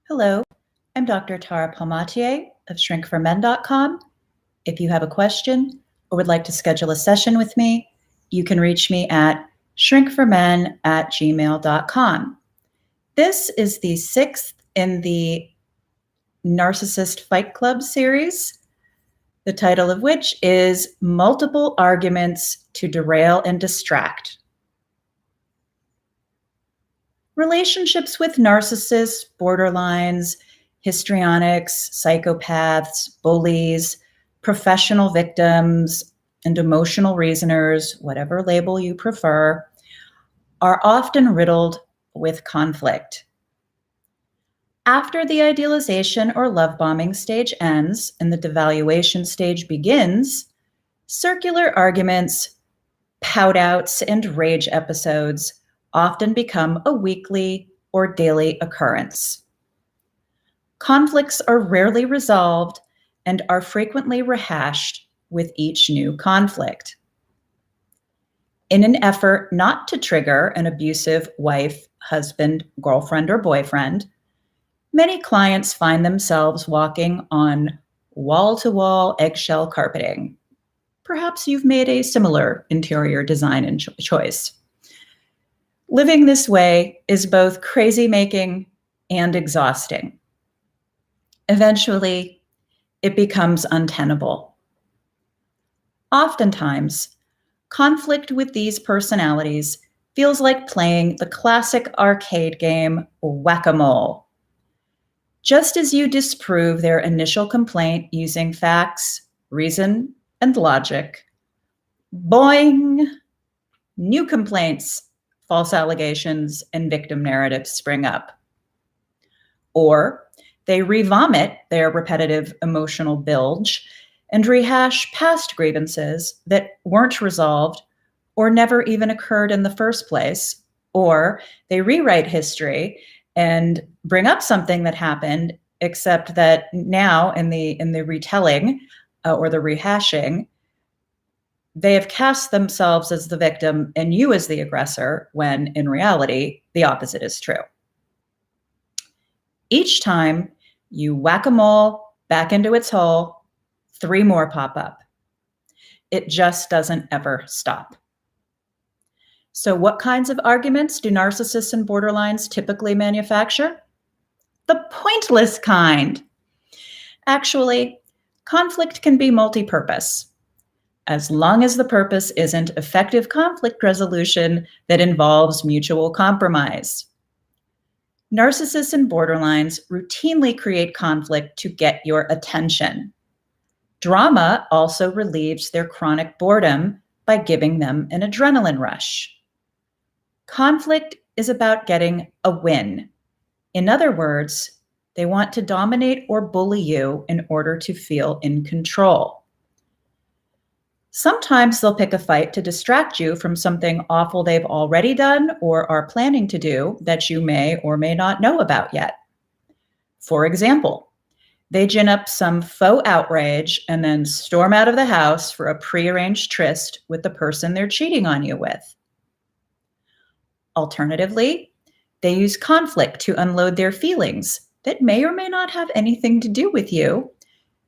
Hello, I'm Dr. Tara Palmatier of shrinkformen.com. If you have a question or would like to schedule a session with me, you can reach me at shrinkformen@gmail.com. This is the sixth in the Narcissist Fight Club series, the title of which is Multiple Arguments to Derail and Distract. Relationships with narcissists, borderlines, histrionics, psychopaths, bullies, professional victims, and emotional reasoners, whatever label you prefer, are often riddled with conflict. After the idealization or love bombing stage ends and the devaluation stage begins, circular arguments, pout outs, and rage episodes often become a weekly or daily occurrence. Conflicts are rarely resolved and are frequently rehashed with each new conflict. In an effort not to trigger an abusive wife, husband, girlfriend, or boyfriend, many clients find themselves walking on wall-to-wall eggshell carpeting. Perhaps you've made a similar interior design and choice. Living this way is both crazy-making and exhausting. Eventually, it becomes untenable. Oftentimes, conflict with these personalities feels like playing the classic arcade game Whack-A-Mole. Just as you disprove their initial complaint using facts, reason, and logic, boing, new complaints, false allegations, and victim narratives spring up. Or they revomit their repetitive emotional bilge and rehash past grievances that weren't resolved or never even occurred in the first place. Or they rewrite history and bring up something that happened, except that now in the retelling or the rehashing, they have cast themselves as the victim and you as the aggressor, when in reality, the opposite is true. Each time you whack-a-mole back into its hole, 3 more pop up. It just doesn't ever stop. So what kinds of arguments do narcissists and borderlines typically manufacture? The pointless kind. Actually, conflict can be multi-purpose, as long as the purpose isn't effective conflict resolution that involves mutual compromise. Narcissists and borderlines routinely create conflict to get your attention. Drama also relieves their chronic boredom by giving them an adrenaline rush. Conflict is about getting a win. In other words, they want to dominate or bully you in order to feel in control. Sometimes they'll pick a fight to distract you from something awful they've already done or are planning to do that you may or may not know about yet. For example, they gin up some faux outrage and then storm out of the house for a prearranged tryst with the person they're cheating on you with. Alternatively, they use conflict to unload their feelings that may or may not have anything to do with you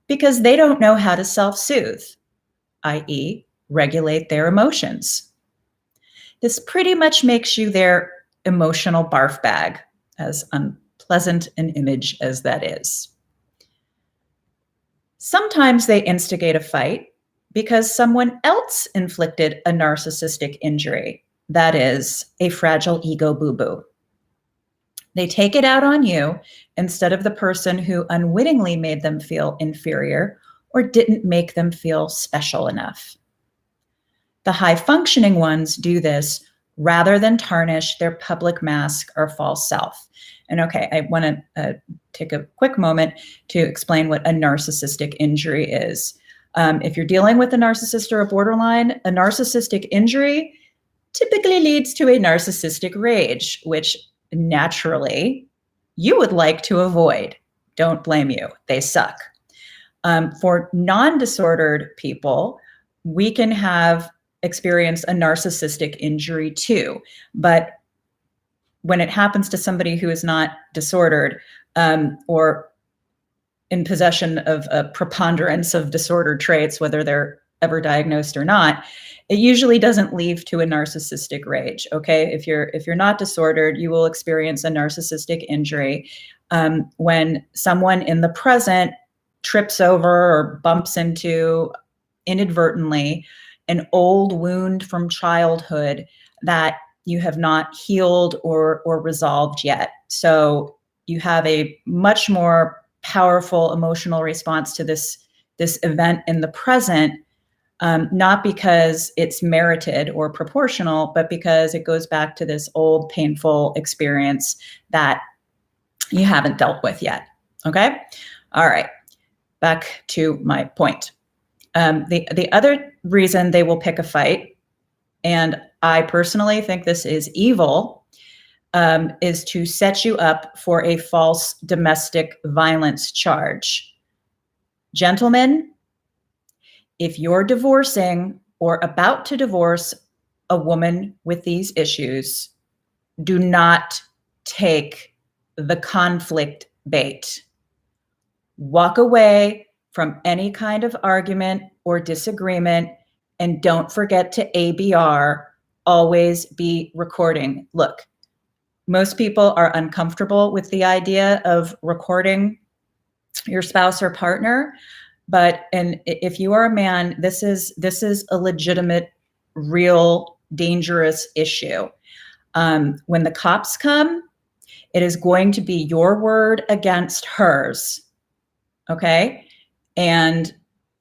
because they don't know how to self-soothe, i.e., regulate their emotions. This pretty much makes you their emotional barf bag, as unpleasant an image as that is. Sometimes they instigate a fight because someone else inflicted a narcissistic injury, that is, a fragile ego boo-boo. They take it out on you instead of the person who unwittingly made them feel inferior or didn't make them feel special enough. The high-functioning ones do this rather than tarnish their public mask or false self. And okay, I want to take a quick moment to explain what a narcissistic injury is. If you're dealing with a narcissist or a borderline, a narcissistic injury typically leads to a narcissistic rage, which naturally you would like to avoid. Don't blame you. They suck. For non-disordered people, we can have experienced a narcissistic injury too. But when it happens to somebody who is not disordered, or in possession of a preponderance of disordered traits, whether they're ever diagnosed or not, it usually doesn't lead to a narcissistic rage. Okay, if you're not disordered, you will experience a narcissistic injury when someone in the present trips over or bumps into inadvertently an old wound from childhood that you have not healed or resolved yet. So you have a much more powerful emotional response to this event in the present, not because it's merited or proportional, but because it goes back to this old painful experience that you haven't dealt with yet. Okay? All right. Back to my point. The other reason they will pick a fight, and I personally think this is evil, is to set you up for a false domestic violence charge. Gentlemen, if you're divorcing or about to divorce a woman with these issues, do not take the conflict bait. Walk away from any kind of argument or disagreement, and don't forget to ABR, always be recording. Look, most people are uncomfortable with the idea of recording your spouse or partner, but if you are a man, this is a legitimate, real, dangerous issue. When the cops come, it is going to be your word against hers. Okay? And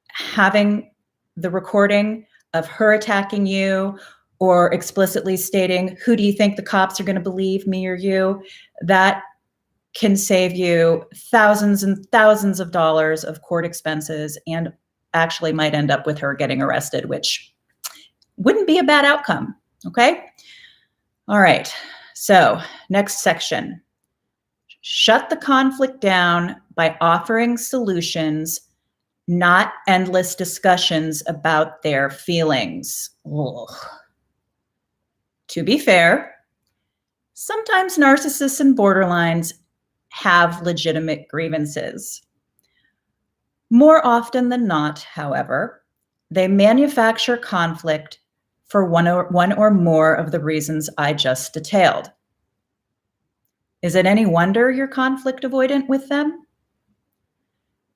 having the recording of her attacking you or explicitly stating, who do you think the cops are going to believe, me or you? That can save you thousands and thousands of dollars of court expenses and actually might end up with her getting arrested, which wouldn't be a bad outcome. Okay? All right. So, next section. Shut the conflict down by offering solutions, not endless discussions about their feelings. Ugh. To be fair, sometimes narcissists and borderlines have legitimate grievances. More often than not, however, they manufacture conflict for one or more of the reasons I just detailed. Is it any wonder you're conflict avoidant with them?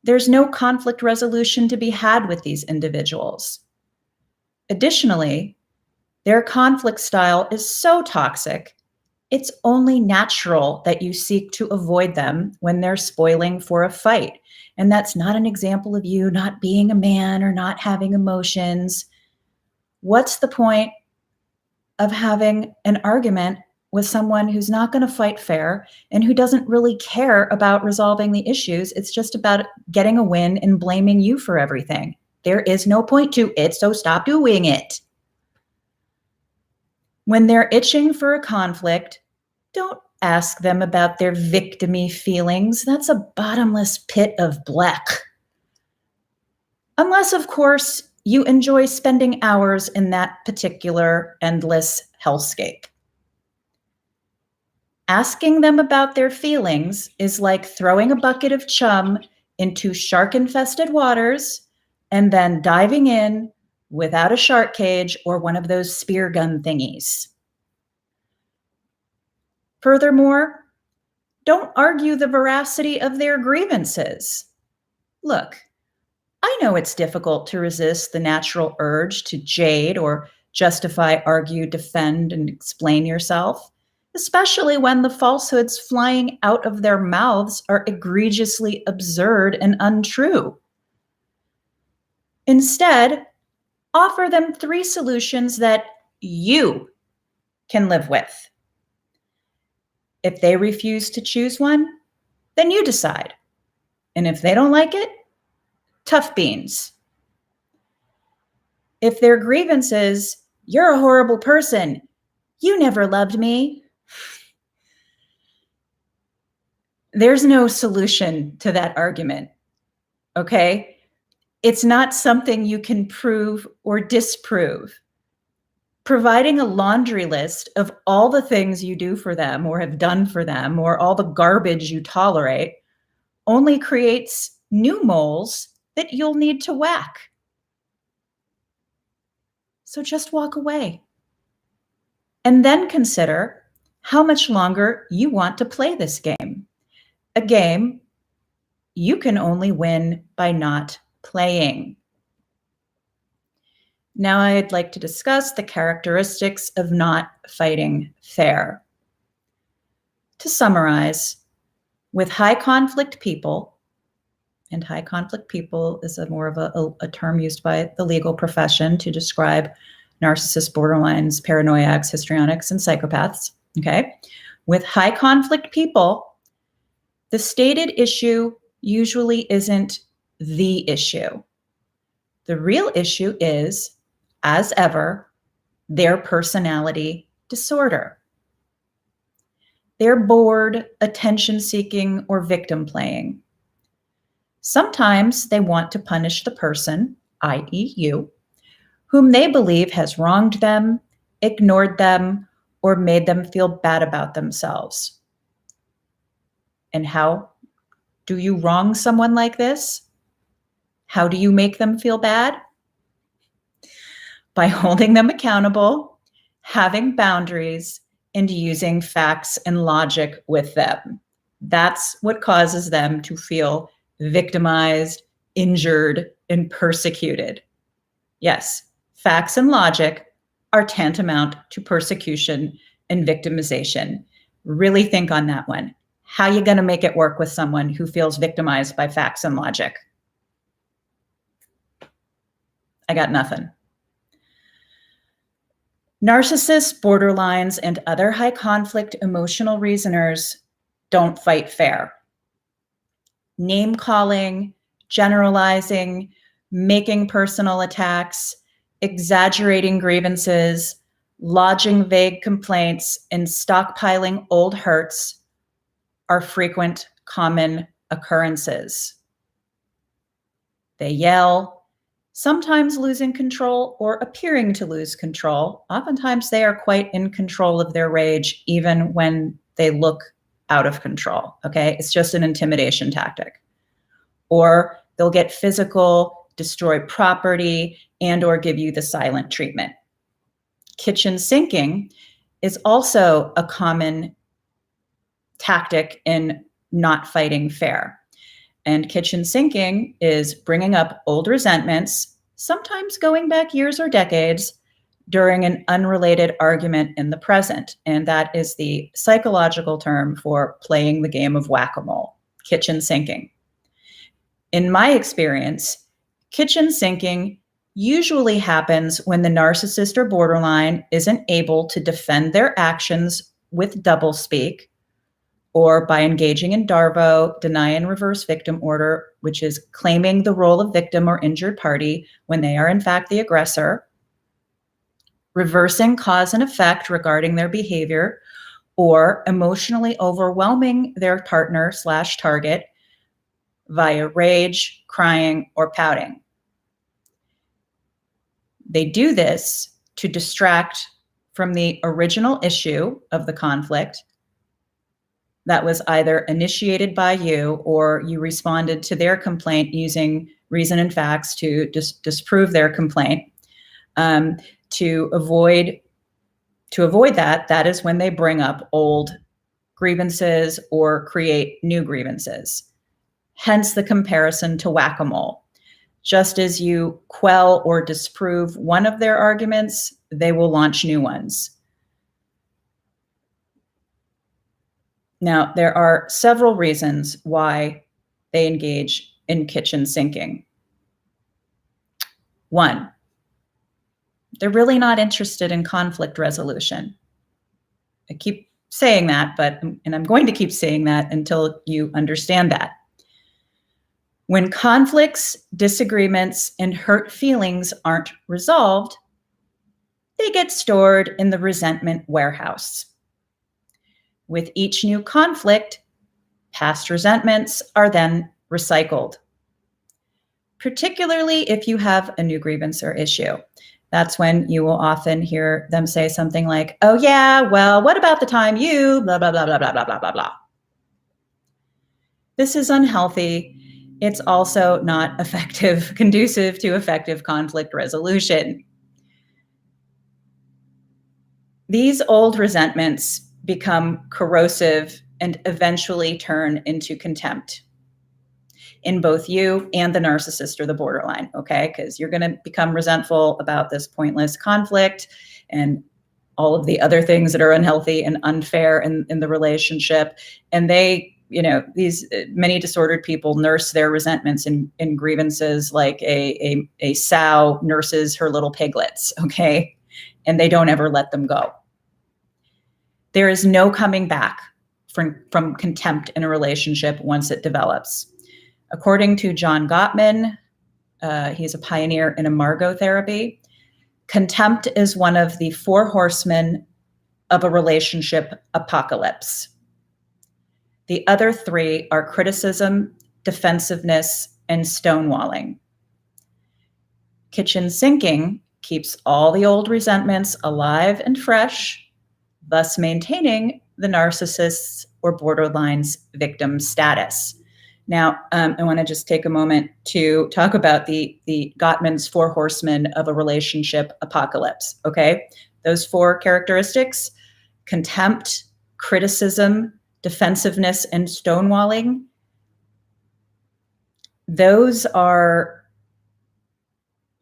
There's no conflict resolution to be had with these individuals. Additionally, their conflict style is so toxic, it's only natural that you seek to avoid them when they're spoiling for a fight. And that's not an example of you not being a man or not having emotions. What's the point of having an argument with someone who's not going to fight fair and who doesn't really care about resolving the issues? It's just about getting a win and blaming you for everything. There is no point to it, so stop doing it. When they're itching for a conflict, don't ask them about their victim-y feelings. That's a bottomless pit of black. Unless, of course, you enjoy spending hours in that particular endless hellscape. Asking them about their feelings is like throwing a bucket of chum into shark-infested waters and then diving in without a shark cage or one of those spear gun thingies. Furthermore, don't argue the veracity of their grievances. Look, I know it's difficult to resist the natural urge to jade or justify, argue, defend, and explain yourself, especially when the falsehoods flying out of their mouths are egregiously absurd and untrue. Instead, offer them 3 solutions that you can live with. If they refuse to choose one, then you decide. And if they don't like it, tough beans. If their grievance is, you're a horrible person, you never loved me, there's no solution to that argument, okay? It's not something you can prove or disprove. Providing a laundry list of all the things you do for them or have done for them or all the garbage you tolerate only creates new moles that you'll need to whack. So just walk away. And then consider how much longer you want to play this game. A game you can only win by not playing. Now I'd like to discuss the characteristics of not fighting fair. To summarize, with high conflict people, and high conflict people is more of a term used by the legal profession to describe narcissists, borderlines, paranoiacs, histrionics, and psychopaths. Okay. With high conflict people, the stated issue usually isn't the issue. The real issue is, as ever, their personality disorder. They're bored, attention-seeking, or victim playing. Sometimes they want to punish the person, i.e. you, whom they believe has wronged them, ignored them, or made them feel bad about themselves. And how do you wrong someone like this? How do you make them feel bad? By holding them accountable, having boundaries, and using facts and logic with them. That's what causes them to feel victimized, injured, and persecuted. Yes, facts and logic are tantamount to persecution and victimization. Really think on that one. How are you going to make it work with someone who feels victimized by facts and logic? I got nothing. Narcissists, borderlines, and other high conflict emotional reasoners don't fight fair. Name calling, generalizing, making personal attacks, exaggerating grievances, lodging vague complaints, and stockpiling old hurts are frequent, common occurrences. They yell, sometimes losing control or appearing to lose control. Oftentimes they are quite in control of their rage, even when they look out of control, okay? It's just an intimidation tactic. Or they'll get physical, destroy property, and or give you the silent treatment. Kitchen sinking is also a common tactic in not fighting fair. And kitchen sinking is bringing up old resentments, sometimes going back years or decades, during an unrelated argument in the present. And that is the psychological term for playing the game of whack-a-mole, kitchen sinking. In my experience, kitchen sinking usually happens when the narcissist or borderline isn't able to defend their actions with doublespeak, or by engaging in DARVO, deny and reverse victim order, which is claiming the role of victim or injured party when they are in fact the aggressor, reversing cause and effect regarding their behavior, or emotionally overwhelming their partner/target via rage, crying, or pouting. They do this to distract from the original issue of the conflict that was either initiated by you or you responded to their complaint using reason and facts to disprove their complaint. To avoid that is when they bring up old grievances or create new grievances. Hence the comparison to whack-a-mole. Just as you quell or disprove one of their arguments, they will launch new ones. Now, there are several reasons why they engage in kitchen sinking. One, they're really not interested in conflict resolution. I keep saying that, and I'm going to keep saying that until you understand that. When conflicts, disagreements, and hurt feelings aren't resolved, they get stored in the resentment warehouse. With each new conflict, past resentments are then recycled, particularly if you have a new grievance or issue. That's when you will often hear them say something like, oh yeah, well, what about the time you blah, blah, blah, blah, blah, blah, blah, blah, blah. This is unhealthy. It's also not effective, conducive to effective conflict resolution. These old resentments become corrosive and eventually turn into contempt in both you and the narcissist or the borderline, okay? Because you're going to become resentful about this pointless conflict and all of the other things that are unhealthy and unfair in the relationship. And they, these many disordered people nurse their resentments in grievances like a sow nurses her little piglets, okay? And they don't ever let them go. There is no coming back from contempt in a relationship once it develops. According to John Gottman, he's a pioneer in imago therapy, contempt is one of the 4 horsemen of a relationship apocalypse. The other 3 are criticism, defensiveness, and stonewalling. Kitchen sinking keeps all the old resentments alive and fresh, thus maintaining the narcissist's or borderline's victim status. Now, I want to just take a moment to talk about the Gottman's 4 horsemen of a relationship apocalypse, okay? Those 4 characteristics, contempt, criticism, defensiveness, and stonewalling, those are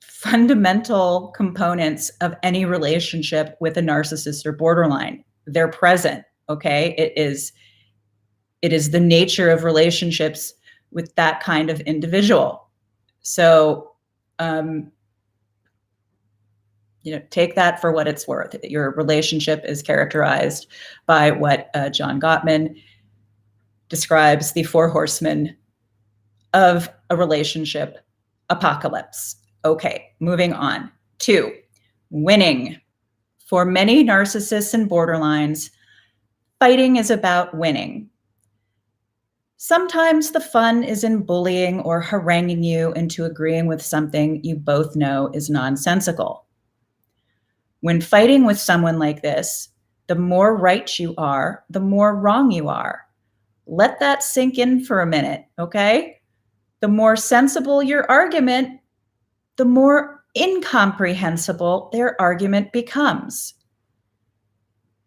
fundamental components of any relationship with a narcissist or borderline. They're present, okay? It is the nature of relationships with that kind of individual. So, take that for what it's worth. Your relationship is characterized by what John Gottman describes the 4 horsemen of a relationship apocalypse. Okay, moving on. 2, winning. For many narcissists and borderlines, fighting is about winning. Sometimes the fun is in bullying or haranguing you into agreeing with something you both know is nonsensical. When fighting with someone like this, the more right you are, the more wrong you are. Let that sink in for a minute, okay? The more sensible your argument, the more incomprehensible their argument becomes.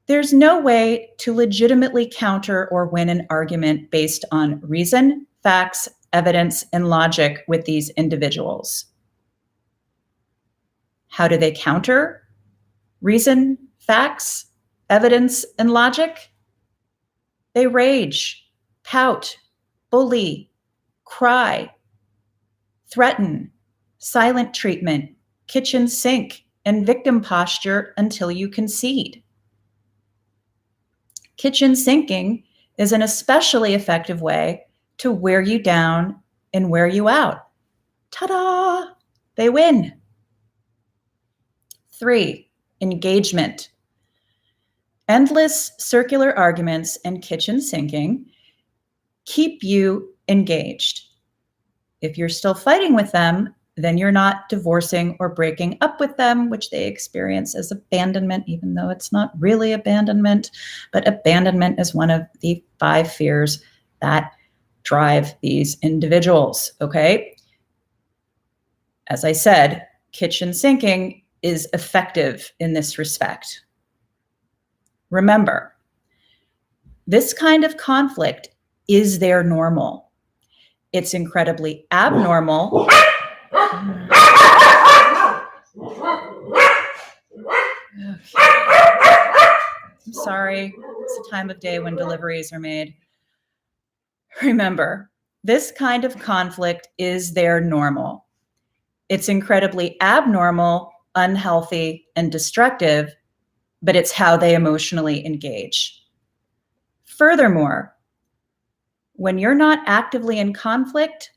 There's no way to legitimately counter or win an argument based on reason, facts, evidence, and logic with these individuals. How do they counter reason, facts, evidence, and logic? They rage, pout, bully, cry, threaten, silent treatment, kitchen sink, and victim posture until you concede. Kitchen sinking is an especially effective way to wear you down and wear you out. Ta-da! They win. 3, engagement. Endless circular arguments and kitchen sinking keep you engaged. If you're still fighting with them, then you're not divorcing or breaking up with them, which they experience as abandonment, even though it's not really abandonment. But abandonment is one of the 5 fears that drive these individuals, okay? As I said, kitchen sinking is effective in this respect. Remember, this kind of conflict is their normal. It's incredibly abnormal. Okay. I'm sorry. It's the time of day when deliveries are made. Remember, this kind of conflict is their normal. It's incredibly abnormal, unhealthy, and destructive, but it's how they emotionally engage. Furthermore, when you're not actively in conflict,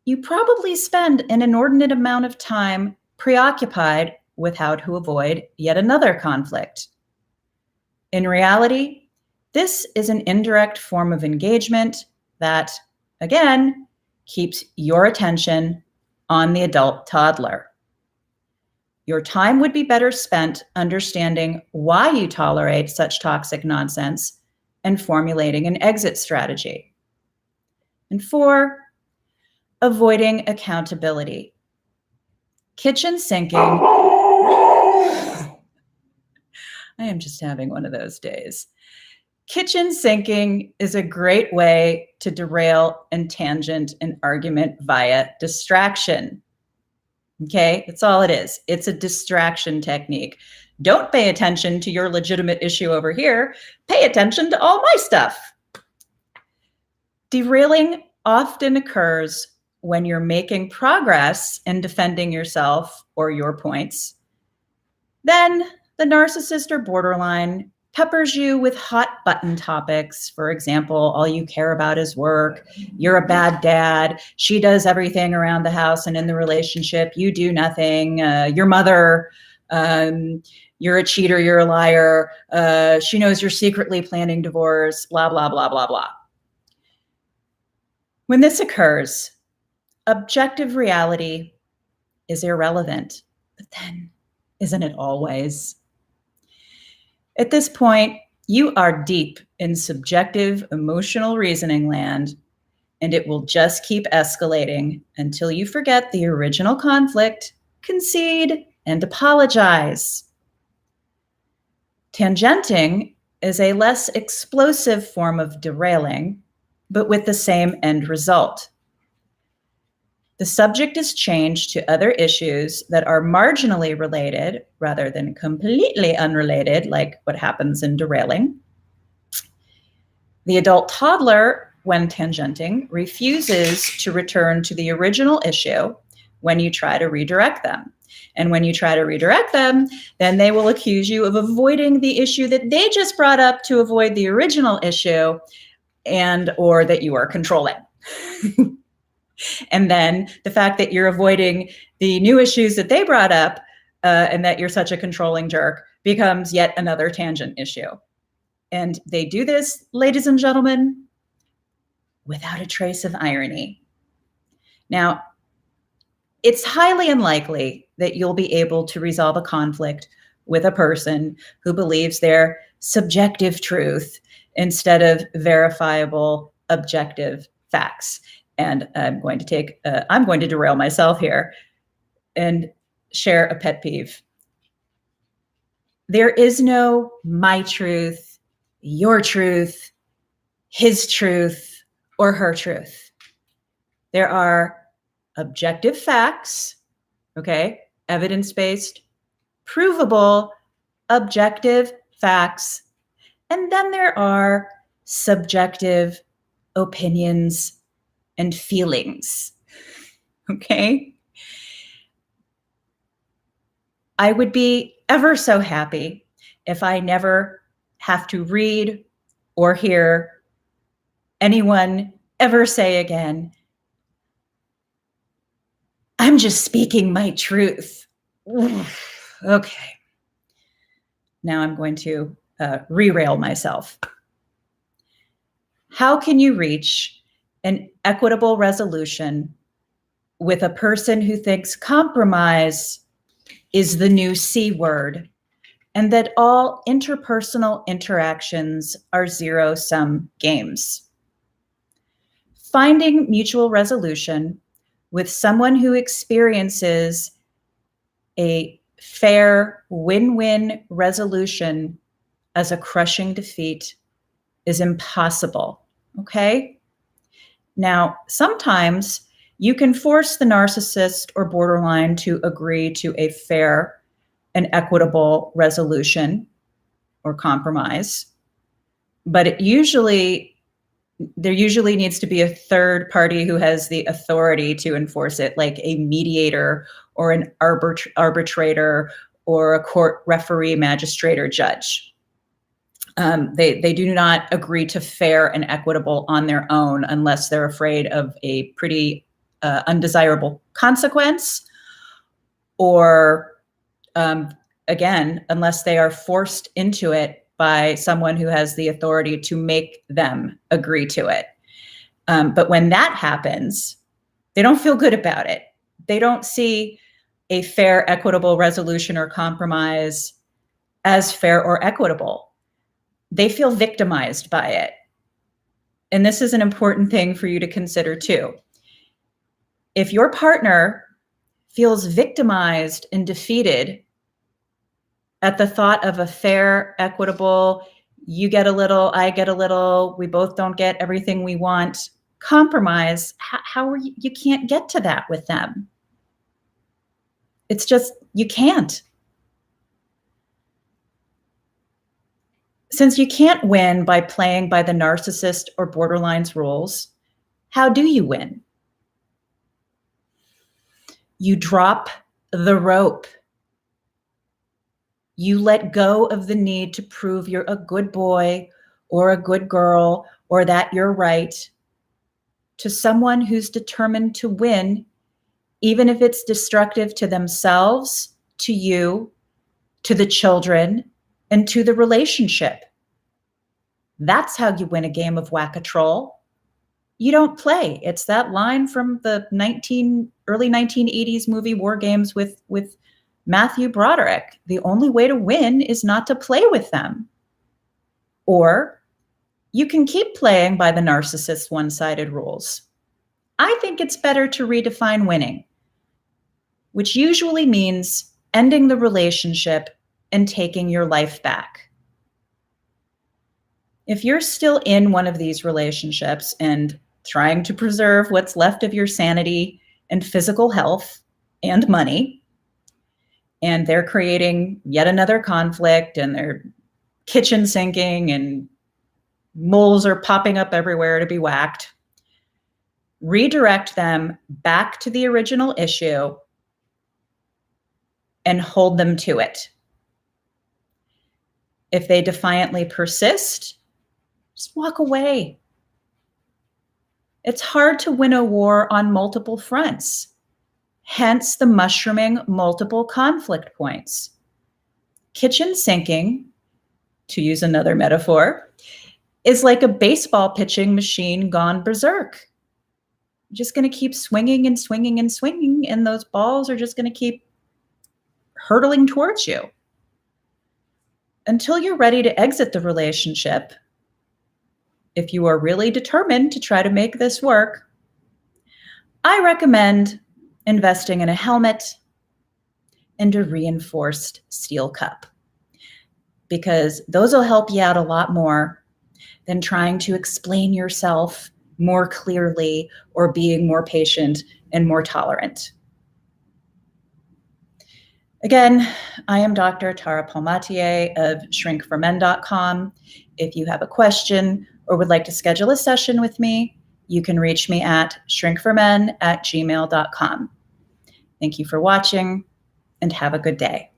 you probably spend an inordinate amount of time preoccupied with how to avoid yet another conflict. In reality, this is an indirect form of engagement that, again, keeps your attention on the adult toddler. Your time would be better spent understanding why you tolerate such toxic nonsense and formulating an exit strategy. And 4, avoiding accountability. Kitchen sinking. I am just having one of those days. Kitchen sinking is a great way to derail and tangent an argument via distraction. Okay, that's all it is. It's a distraction technique. Don't pay attention to your legitimate issue over here. Pay attention to all my stuff. Derailing often occurs when you're making progress in defending yourself or your points. Then the narcissist or borderline peppers you with hot button topics. For example, all you care about is work. You're a bad dad. She does everything around the house and in the relationship. You do nothing. Your mother, you're a cheater. You're a liar. She knows you're secretly planning divorce, blah, blah, blah, blah, blah. When this occurs, objective reality is irrelevant. But then, isn't it always? At this point, you are deep in subjective emotional reasoning land, and it will just keep escalating until you forget the original conflict, concede, and apologize. Tangenting is a less explosive form of derailing, but with the same end result. The subject is changed to other issues that are marginally related rather than completely unrelated, like what happens in derailing. The adult toddler, when tangenting, refuses to return to the original issue when you try to redirect them. And when you try to redirect them, then they will accuse you of avoiding the issue that they just brought up to avoid the original issue, and or that you are controlling. And then the fact that you're avoiding the new issues that they brought up and that you're such a controlling jerk becomes yet another tangent issue. And they do this, ladies and gentlemen, without a trace of irony. Now, it's highly unlikely that you'll be able to resolve a conflict with a person who believes their subjective truth instead of verifiable, objective facts. And I'm going to derail myself here and share a pet peeve. There is no my truth, your truth, his truth, or her truth. There are objective facts, okay, evidence-based, provable, objective facts, and then there are subjective opinions and feelings, okay? I would be ever so happy if I never have to read or hear anyone ever say again, I'm just speaking my truth. Okay. Now I'm going to re-rail myself. How can you reach an equitable resolution with a person who thinks compromise is the new C word and that all interpersonal interactions are zero-sum games? Finding mutual resolution with someone who experiences a fair win-win resolution as a crushing defeat is impossible, okay? Now, sometimes you can force the narcissist or borderline to agree to a fair and equitable resolution or compromise, but there usually needs to be a third party who has the authority to enforce it, like a mediator or an arbitrator or a court referee, magistrate, or judge. They do not agree to fair and equitable on their own unless they're afraid of a pretty undesirable consequence, or again, unless they are forced into it by someone who has the authority to make them agree to it. But when that happens, they don't feel good about it. They don't see a fair, equitable resolution or compromise as fair or equitable. They feel victimized by it. And this is an important thing for you to consider too. If your partner feels victimized and defeated at the thought of a fair, equitable, you get a little, I get a little, we both don't get everything we want, compromise, how are you can't get to that with them. It's just, you can't. Since you can't win by playing by the narcissist or borderline's rules, how do you win? You drop the rope. You let go of the need to prove you're a good boy or a good girl or that you're right to someone who's determined to win, even if it's destructive to themselves, to you, to the children, and to the relationship. That's how you win a game of whack-a-troll. You don't play. It's that line from the early 1980s movie War Games with Matthew Broderick. The only way to win is not to play with them. Or you can keep playing by the narcissist's one-sided rules. I think it's better to redefine winning, which usually means ending the relationship and taking your life back. If you're still in one of these relationships and trying to preserve what's left of your sanity and physical health and money, and they're creating yet another conflict and they're kitchen sinking and moles are popping up everywhere to be whacked, redirect them back to the original issue and hold them to it. If they defiantly persist, just walk away. It's hard to win a war on multiple fronts, hence the mushrooming multiple conflict points. Kitchen sinking, to use another metaphor, is like a baseball pitching machine gone berserk. You're just going to keep swinging and swinging and swinging, and those balls are just going to keep hurtling towards you. Until you're ready to exit the relationship, if you are really determined to try to make this work, I recommend investing in a helmet and a reinforced steel cup, because those will help you out a lot more than trying to explain yourself more clearly or being more patient and more tolerant. Again, I am Dr. Tara Palmatier of shrinkformen.com. If you have a question or would like to schedule a session with me, you can reach me at shrinkformen@gmail.com. Thank you for watching and have a good day.